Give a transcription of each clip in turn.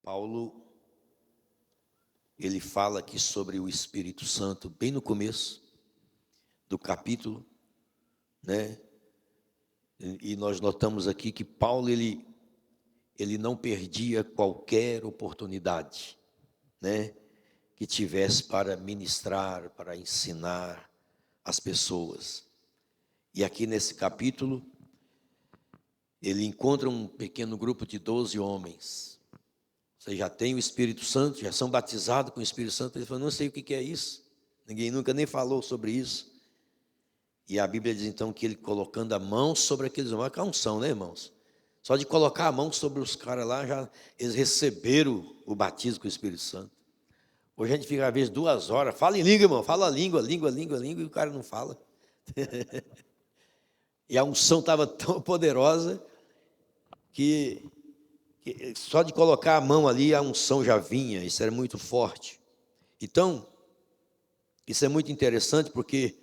Paulo, ele fala aqui sobre o Espírito Santo, bem no começo do capítulo, né? E nós notamos aqui que Paulo, ele não perdia qualquer oportunidade, né? Que tivesse para ministrar, para ensinar as pessoas. E aqui nesse capítulo, ele encontra um pequeno grupo de 12 homens. Vocês já têm o Espírito Santo, já são batizados com o Espírito Santo. Ele falou, não sei o que é isso. Ninguém nunca nem falou sobre isso. E a Bíblia diz então que ele colocando a mão sobre aqueles homens, que é unção, né, irmãos? Só de colocar a mão sobre os caras lá, já eles receberam o batismo com o Espírito Santo. Hoje a gente fica às vezes 2 horas, fala em língua, irmão, fala língua, e o cara não fala. E a unção estava tão poderosa que só de colocar a mão ali, a unção já vinha, isso era muito forte. Então, isso é muito interessante porque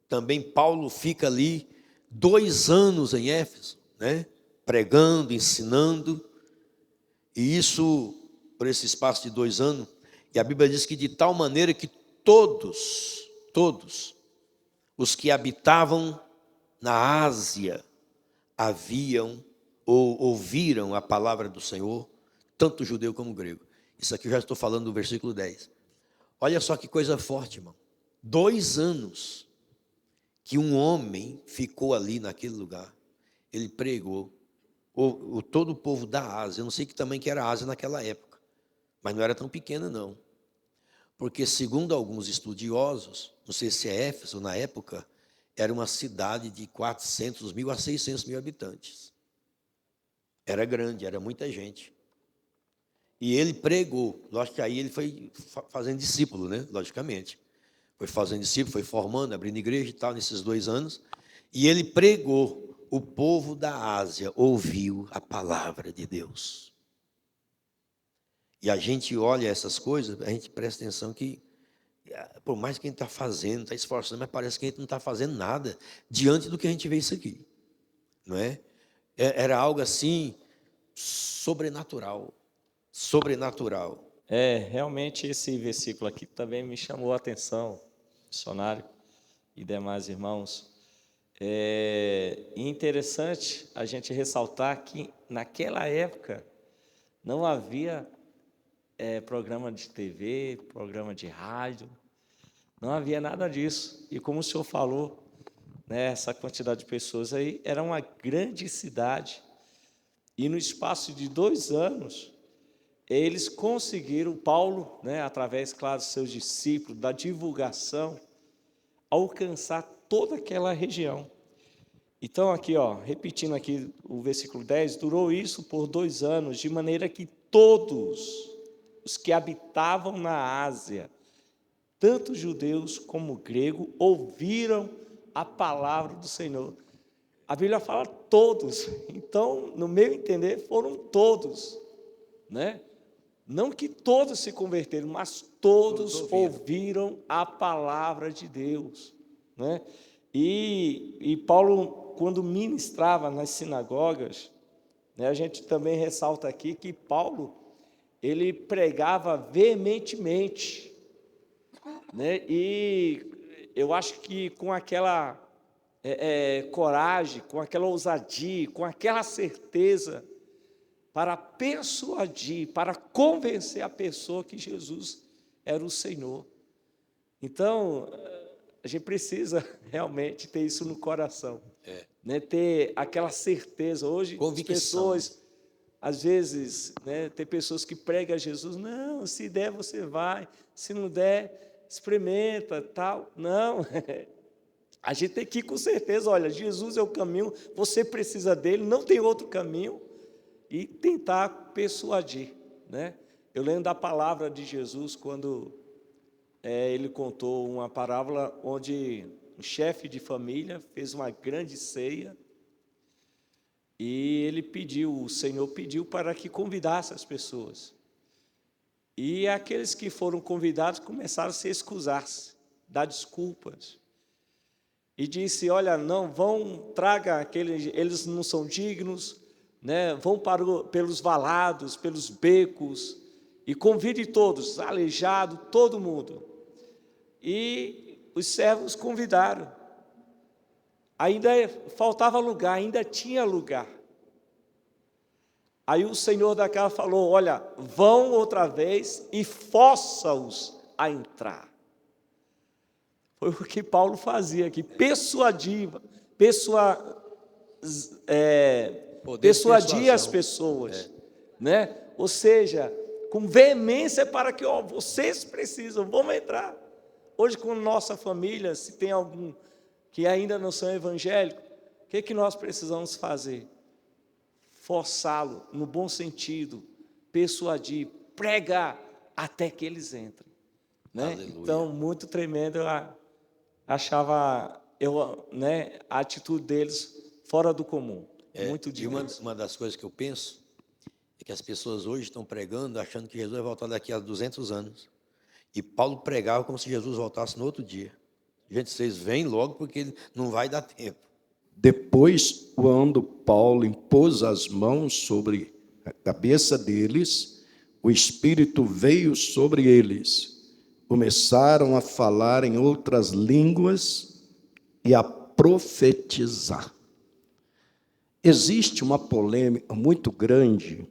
também Paulo fica ali 2 anos em Éfeso, né? Pregando, ensinando, e isso por esse espaço de 2 anos, e a Bíblia diz que de tal maneira que todos os que habitavam na Ásia haviam ou ouviram a palavra do Senhor, tanto judeu como grego. Isso aqui eu já estou falando do versículo 10. Olha só que coisa forte, irmão. 2 anos que um homem ficou ali naquele lugar, ele pregou, todo o povo da Ásia, eu não sei que tamanho que era a Ásia naquela época, mas não era tão pequena não, porque segundo alguns estudiosos, não sei se é Éfeso na época, era uma cidade de 400 mil a 600 mil habitantes, era grande, era muita gente, e ele pregou, lógico que aí ele foi fazendo discípulo, né, logicamente, foi fazendo discípulo, foi formando, abrindo igreja e tal, nesses 2 anos. E ele pregou, o povo da Ásia ouviu a palavra de Deus. E a gente olha essas coisas, a gente presta atenção que, por mais que a gente está fazendo, está esforçando, mas parece que a gente não está fazendo nada diante do que a gente vê isso aqui. Não é? Era algo assim, sobrenatural. Sobrenatural. Realmente esse versículo aqui também me chamou a atenção, missionário e demais irmãos. Interessante a gente ressaltar que naquela época não havia programa de TV, programa de rádio, não havia nada disso. E como o senhor falou, né, essa quantidade de pessoas aí era uma grande cidade. E no espaço de 2 anos, eles conseguiram, Paulo, né, através, claro, dos seus discípulos, da divulgação, alcançar toda aquela região. Então, aqui, repetindo aqui o versículo 10, durou isso por 2 anos, de maneira que todos os que habitavam na Ásia, tanto judeus como gregos, ouviram a palavra do Senhor. A Bíblia fala todos, então, no meu entender, foram todos, né? Não que todos se converteram, mas todos ouviram a palavra de Deus, né? E Paulo, quando ministrava nas sinagogas, né, a gente também ressalta aqui que Paulo, ele pregava veementemente, né? E eu acho que com aquela coragem, com aquela ousadia, com aquela certeza, para persuadir, para convencer a pessoa que Jesus era o Senhor. Então, a gente precisa realmente ter isso no coração, né? Ter aquela certeza. Hoje, as pessoas, às vezes, né, tem pessoas que pregam a Jesus, não, se der você vai, se não der, experimenta, tal. Não, a gente tem que ir com certeza, olha, Jesus é o caminho, você precisa dele, não tem outro caminho, e tentar persuadir, né? Eu lembro da palavra de Jesus quando ele contou uma parábola onde um chefe de família fez uma grande ceia e o Senhor pediu para que convidasse as pessoas. E aqueles que foram convidados começaram a se excusar, dar desculpas. E disse, olha, não, traga aqueles, eles não são dignos, né? Vão pelos valados, pelos becos, e convide todos, aleijado, todo mundo. E os servos convidaram. Ainda faltava lugar, ainda tinha lugar. Aí o senhor da casa falou: olha, vão outra vez e força-os a entrar. Foi o que Paulo fazia aqui, persuadia as pessoas, né? Ou seja, com veemência para que, vocês precisam, vamos entrar. Hoje, com nossa família, se tem algum que ainda não são evangélicos, o que nós precisamos fazer? Forçá-lo, no bom sentido, persuadir, pregar, até que eles entrem. Né? Então, muito tremendo, eu achava a atitude deles fora do comum. Muito demais. Uma das coisas que eu penso é que as pessoas hoje estão pregando achando que Jesus vai voltar daqui a 200 anos. E Paulo pregava como se Jesus voltasse no outro dia. Gente, vocês vêm logo porque não vai dar tempo. Depois, quando Paulo impôs as mãos sobre a cabeça deles, o Espírito veio sobre eles. Começaram a falar em outras línguas e a profetizar. Existe uma polêmica muito grande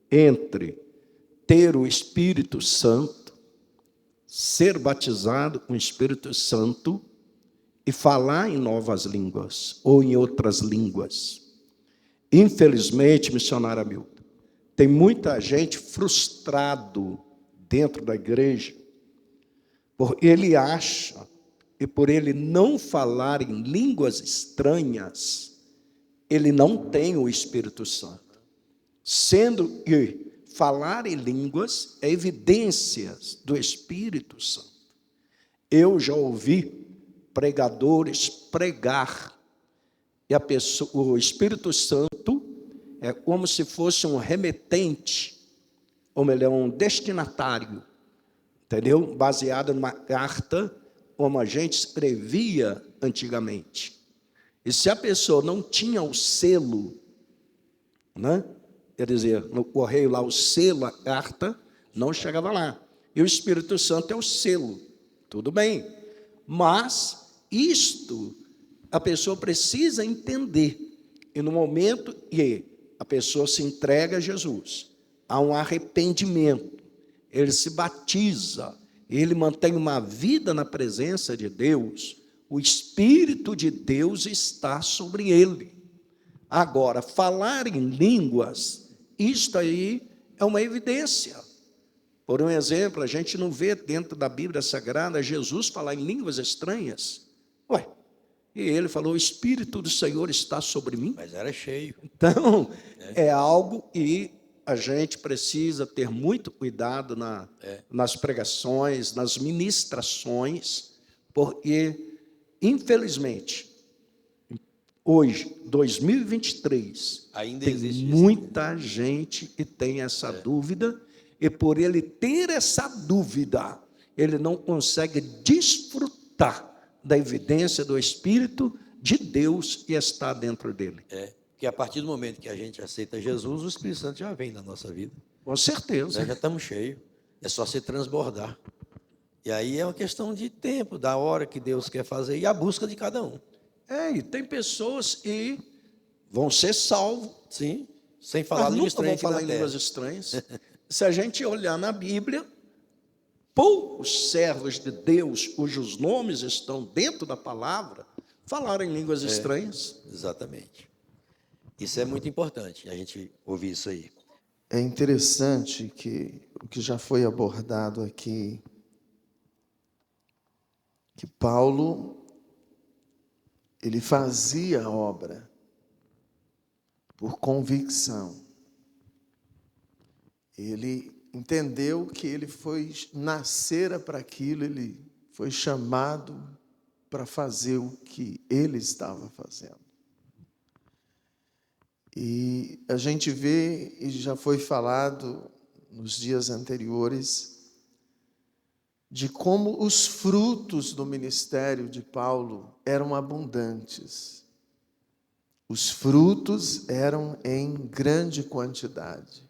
entre ter o Espírito Santo, ser batizado com o Espírito Santo e falar em novas línguas ou em outras línguas. Infelizmente, missionário Hamilton, tem muita gente frustrado dentro da igreja, porque ele acha que por ele não falar em línguas estranhas, ele não tem o Espírito Santo. Sendo que falar em línguas é evidência do Espírito Santo. Eu já ouvi pregadores pregar, e o Espírito Santo é como se fosse um remetente, ou melhor, um destinatário, entendeu? Baseado numa carta, como a gente escrevia antigamente. E se a pessoa não tinha o selo, né? Quer dizer, no correio lá, o selo, a carta, não chegava lá. E o Espírito Santo é o selo, tudo bem. Mas isto a pessoa precisa entender. E no momento que a pessoa se entrega a Jesus, há um arrependimento, ele se batiza, ele mantém uma vida na presença de Deus, o Espírito de Deus está sobre ele. Agora, falar em línguas, isto aí é uma evidência. Por um exemplo, a gente não vê dentro da Bíblia Sagrada Jesus falar em línguas estranhas. Ué, e ele falou: o Espírito do Senhor está sobre mim. Mas era cheio. Então, é algo que a gente precisa ter muito cuidado nas pregações, nas ministrações, porque, infelizmente, hoje, 2023, ainda tem existe muita gente que tem essa dúvida, e por ele ter essa dúvida, ele não consegue desfrutar da evidência do Espírito de Deus que está dentro dele. Porque a partir do momento que a gente aceita Jesus, o Espírito Santo já vem na nossa vida. Com certeza. Nós já estamos cheios. É só se transbordar. E aí é uma questão de tempo, da hora que Deus quer fazer e a busca de cada um. E tem pessoas que vão ser salvos. Sim, sem falar língua estranha. Vão falar em línguas estranhas. Se a gente olhar na Bíblia, poucos servos de Deus, cujos nomes estão dentro da palavra, falaram em línguas estranhas. Exatamente. Isso é muito importante, a gente ouvir isso aí. É interessante que o que já foi abordado aqui, que Paulo, ele fazia a obra por convicção. Ele entendeu que ele nascera para aquilo, ele foi chamado para fazer o que ele estava fazendo. E a gente vê, e já foi falado nos dias anteriores, de como os frutos do ministério de Paulo eram abundantes. Os frutos eram em grande quantidade.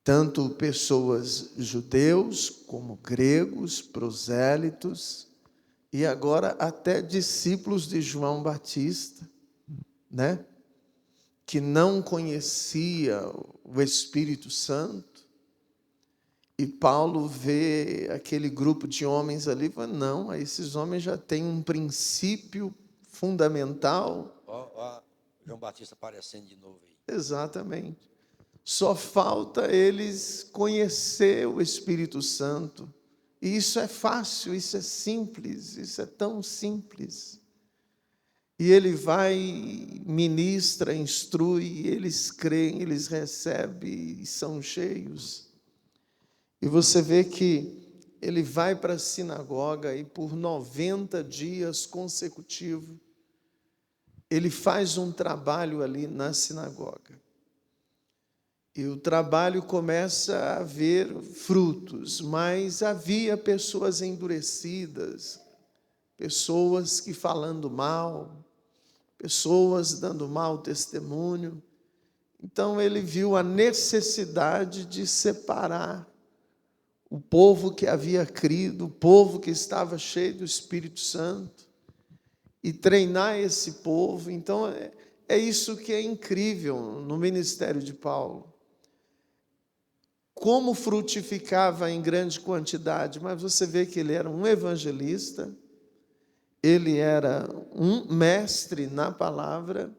Tanto pessoas judeus como gregos, prosélitos, e agora até discípulos de João Batista, né? Que não conhecia o Espírito Santo. E Paulo vê aquele grupo de homens ali e fala, não, esses homens já têm um princípio fundamental. Ó, João Batista aparecendo de novo aí. Exatamente. Só falta eles conhecer o Espírito Santo. E isso é fácil, isso é simples, isso é tão simples. E ele vai, ministra, instrui, eles creem, eles recebem e são cheios. E você vê que ele vai para a sinagoga e por 90 dias consecutivos, ele faz um trabalho ali na sinagoga. E o trabalho começa a haver frutos, mas havia pessoas endurecidas, pessoas que falando mal, pessoas dando mau testemunho. Então ele viu a necessidade de separar o povo que havia crido, o povo que estava cheio do Espírito Santo, e treinar esse povo. Então é isso que é incrível no ministério de Paulo. Como frutificava em grande quantidade, mas você vê que ele era um evangelista, ele era um mestre na palavra,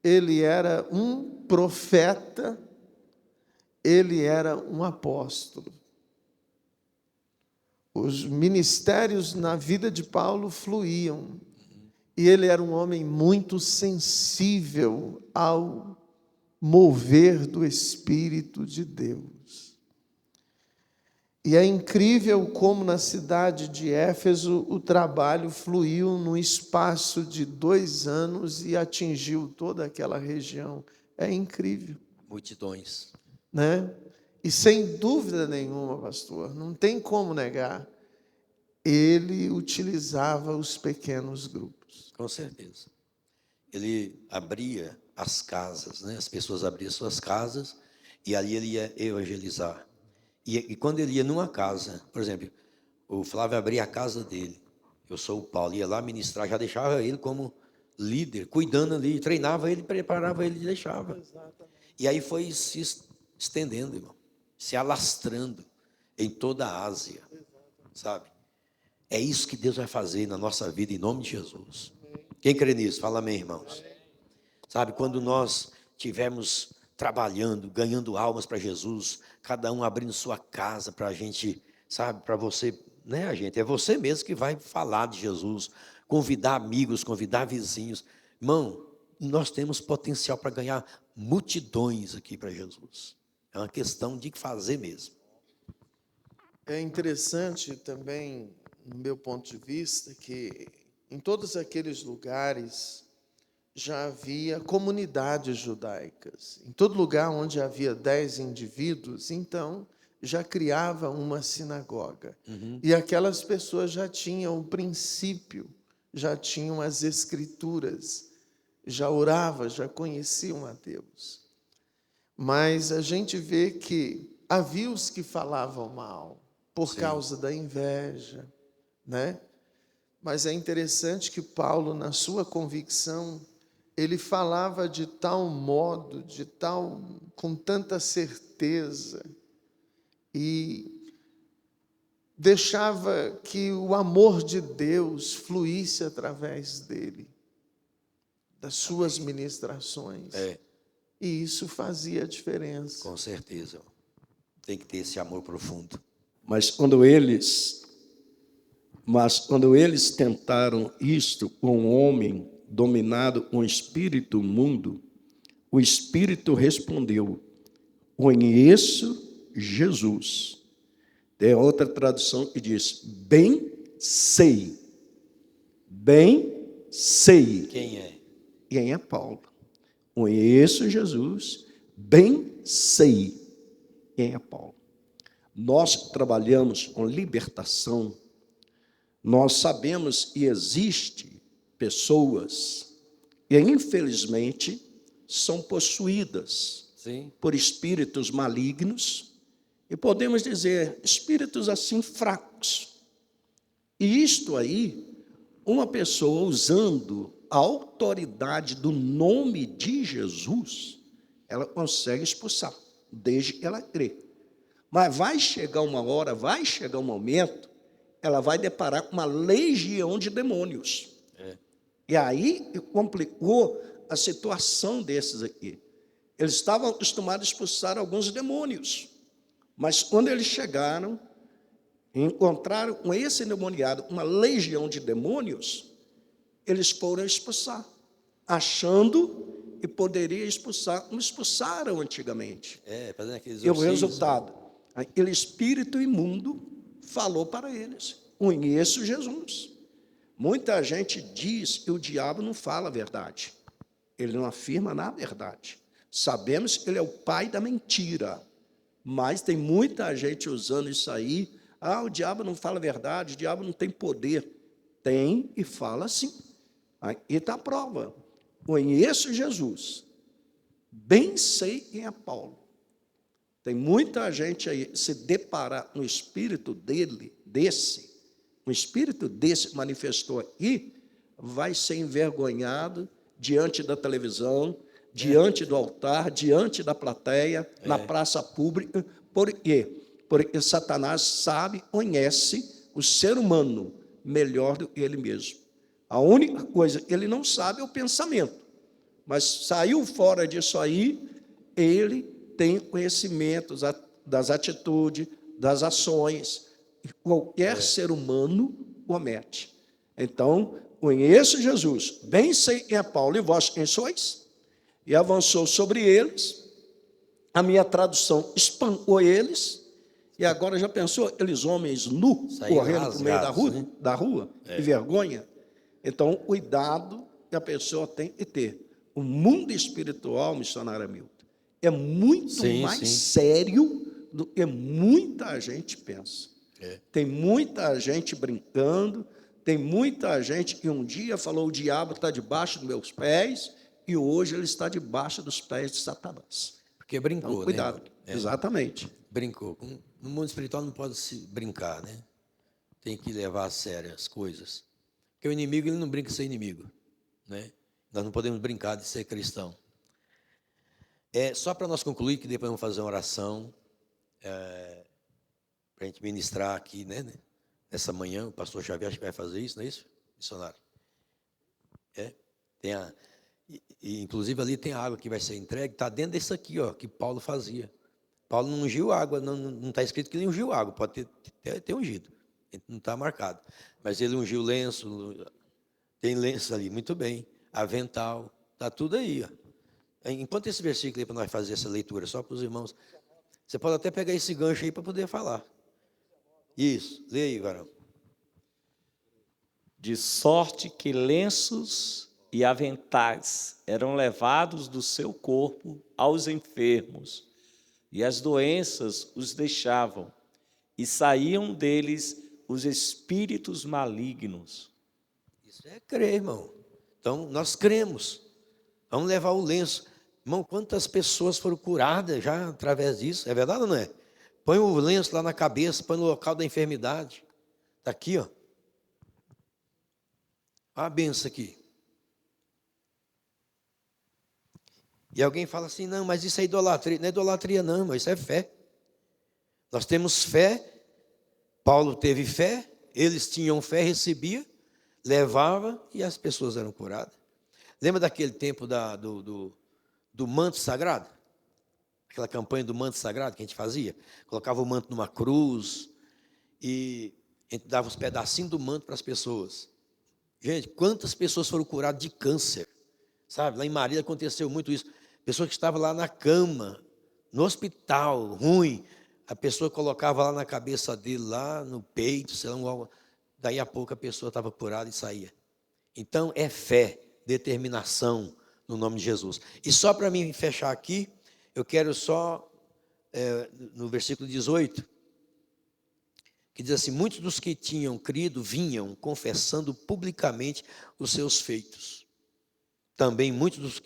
ele era um profeta, ele era um apóstolo. Os ministérios na vida de Paulo fluíam, e ele era um homem muito sensível ao mover do Espírito de Deus. E é incrível como na cidade de Éfeso o trabalho fluiu num espaço de 2 anos e atingiu toda aquela região. É incrível. Multidões. Né? E sem dúvida nenhuma, pastor, não tem como negar, ele utilizava os pequenos grupos. Com certeza. Ele abria as casas, né? As pessoas abriam suas casas e ali ele ia evangelizar. E quando ele ia numa casa, por exemplo, o Flávio abria a casa dele, eu sou o Paulo, ia lá ministrar, já deixava ele como líder, cuidando ali, treinava ele, preparava ele e deixava. E aí foi se estendendo, irmão, se alastrando em toda a Ásia, sabe? É isso que Deus vai fazer na nossa vida, em nome de Jesus. Quem crê nisso? Fala amém, irmãos. Sabe, quando nós tivermos trabalhando, ganhando almas para Jesus, cada um abrindo sua casa para a gente, sabe, para você, né, gente? É você mesmo que vai falar de Jesus, convidar amigos, convidar vizinhos. Irmão, nós temos potencial para ganhar multidões aqui para Jesus. É uma questão de fazer mesmo. É interessante também, no meu ponto de vista, que em todos aqueles lugares já havia comunidades judaicas. Em todo lugar onde havia 10 indivíduos, então já criava uma sinagoga. E aquelas pessoas já tinham o princípio, já tinham as escrituras, já oravam, já conheciam a Deus. Mas a gente vê que havia os que falavam mal, por causa da inveja, né? Mas é interessante que Paulo, na sua convicção, ele falava de tal modo, com tanta certeza, e deixava que o amor de Deus fluísse através dele, das suas ministrações. E isso fazia a diferença. Com certeza. Tem que ter esse amor profundo. Mas quando eles tentaram isto com um homem dominado com o espírito mundo, o espírito respondeu: conheço Jesus. Tem outra tradução que diz: bem sei. Quem é? Quem é Paulo? Conheço Jesus, bem sei quem é Paulo. Nós que trabalhamos com libertação, nós sabemos que existe pessoas e infelizmente são possuídas Sim. por espíritos malignos, e podemos dizer, espíritos assim fracos. E isto aí, uma pessoa usando a autoridade do nome de Jesus, ela consegue expulsar, desde que ela crê. Mas vai chegar uma hora, vai chegar um momento, ela vai deparar com uma legião de demônios. E aí complicou a situação desses aqui. Eles estavam acostumados a expulsar alguns demônios, mas quando eles chegaram e encontraram com esse endemoniado uma legião de demônios, eles foram expulsar, achando que poderia expulsar, como expulsaram antigamente. Fazendo aqueles E o exorcismos. resultado, aquele espírito imundo falou para eles: conheço Jesus. Muita gente diz que o diabo não fala a verdade, ele não afirma na verdade. Sabemos que ele é o pai da mentira, mas tem muita gente usando isso aí. O diabo não fala a verdade, o diabo não tem poder. Tem e fala sim. Aqui está a prova. Conheço Jesus, bem sei quem é Paulo. Tem muita gente aí, se deparar no espírito um espírito desse manifestou aqui, vai ser envergonhado diante da televisão, diante do altar, diante da plateia, na praça pública. Por quê? Porque Satanás sabe, conhece o ser humano melhor do que ele mesmo. A única coisa que ele não sabe é o pensamento, mas saiu fora disso aí, ele tem conhecimento das atitudes, das ações, que qualquer ser humano comete. Então, conheço Jesus, bem sei quem é Paulo, e vós quem sois? E avançou sobre eles, a minha tradução espancou eles, e agora já pensou, aqueles homens nus, correndo por meio da rua, que vergonha? Então, cuidado que a pessoa tem que ter. O mundo espiritual, missionário Hamilton, é muito mais sério do que muita gente pensa. Tem muita gente brincando, tem muita gente que um dia falou: o diabo está debaixo dos meus pés, e hoje ele está debaixo dos pés de Satanás. Porque brincou, então, cuidado. né? Exatamente. Brincou. No mundo espiritual não pode se brincar, né? Tem que levar a sério as coisas. Porque o inimigo, ele não brinca de ser inimigo, né? Nós não podemos brincar de ser cristão. Só para nós concluir, que depois vamos fazer uma oração, para a gente ministrar aqui, né? Nessa manhã, o pastor Xavier acho que vai fazer isso, não é isso, missionário? Inclusive ali tem a água que vai ser entregue, está dentro disso aqui, ó, que Paulo fazia. Paulo não ungiu água, não está escrito que ele ungiu água, pode ter ungido, não está marcado. Mas ele ungiu lenço, tem lenço ali, muito bem, avental, está tudo aí, ó. Enquanto esse versículo aí para nós fazer essa leitura, só para os irmãos, você pode até pegar esse gancho aí para poder falar. Isso, lê aí, varão. De sorte que lenços e aventais eram levados do seu corpo aos enfermos, e as doenças os deixavam, e saíam deles os espíritos malignos. Isso é crer, irmão. Então, nós cremos. Vamos levar o lenço. Irmão, quantas pessoas foram curadas já através disso? É verdade ou não é? Põe o lenço lá na cabeça, põe no local da enfermidade. Está aqui, ó. Olha a benção aqui. E alguém fala assim: não, mas isso é idolatria. Não é idolatria não, mas isso é fé. Nós temos fé. Paulo teve fé, eles tinham fé, recebia, levava e as pessoas eram curadas. Lembra daquele tempo do manto sagrado? Aquela campanha do manto sagrado que a gente fazia? Colocava o manto numa cruz e a gente dava os pedacinhos do manto para as pessoas. Gente, quantas pessoas foram curadas de câncer? Sabe, lá em Marília aconteceu muito isso. Pessoas que estavam lá na cama, no hospital, ruim, a pessoa colocava lá na cabeça dele, lá no peito, sei lá, daí a pouco a pessoa estava curada e saía. Então, é fé, determinação no nome de Jesus. E só para mim fechar aqui, eu quero só, no versículo 18, que diz assim: muitos dos que tinham crido vinham confessando publicamente os seus feitos. também muitos dos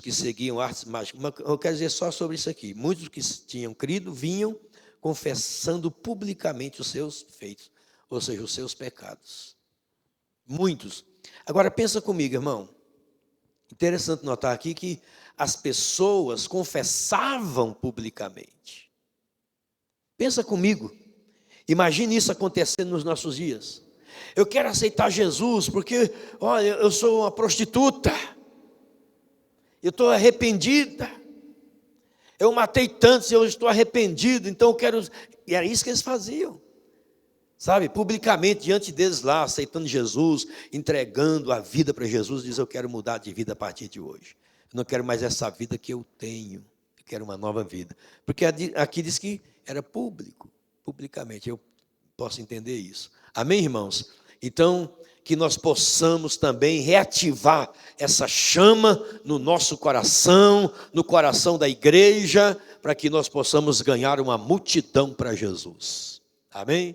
que seguiam artes mágicas, mas eu quero dizer só sobre isso aqui. Muitos que tinham crido vinham confessando publicamente os seus feitos, ou seja, os seus pecados. Muitos. Agora pensa comigo, irmão. Interessante notar aqui que as pessoas confessavam publicamente. Pensa comigo. Imagine isso acontecendo nos nossos dias. Eu quero aceitar Jesus porque, olha, eu sou uma prostituta. Eu estou arrependida. Eu matei tantos e eu estou arrependido, então eu quero... E era isso que eles faziam. Sabe, publicamente, diante deles lá, aceitando Jesus, entregando a vida para Jesus, diz, eu quero mudar de vida a partir de hoje. Eu não quero mais essa vida que eu tenho. Eu quero uma nova vida. Porque aqui diz que era público, publicamente. Eu posso entender isso. Amém, irmãos? Então, que nós possamos também reativar essa chama no nosso coração, no coração da igreja, para que nós possamos ganhar uma multidão para Jesus. Amém?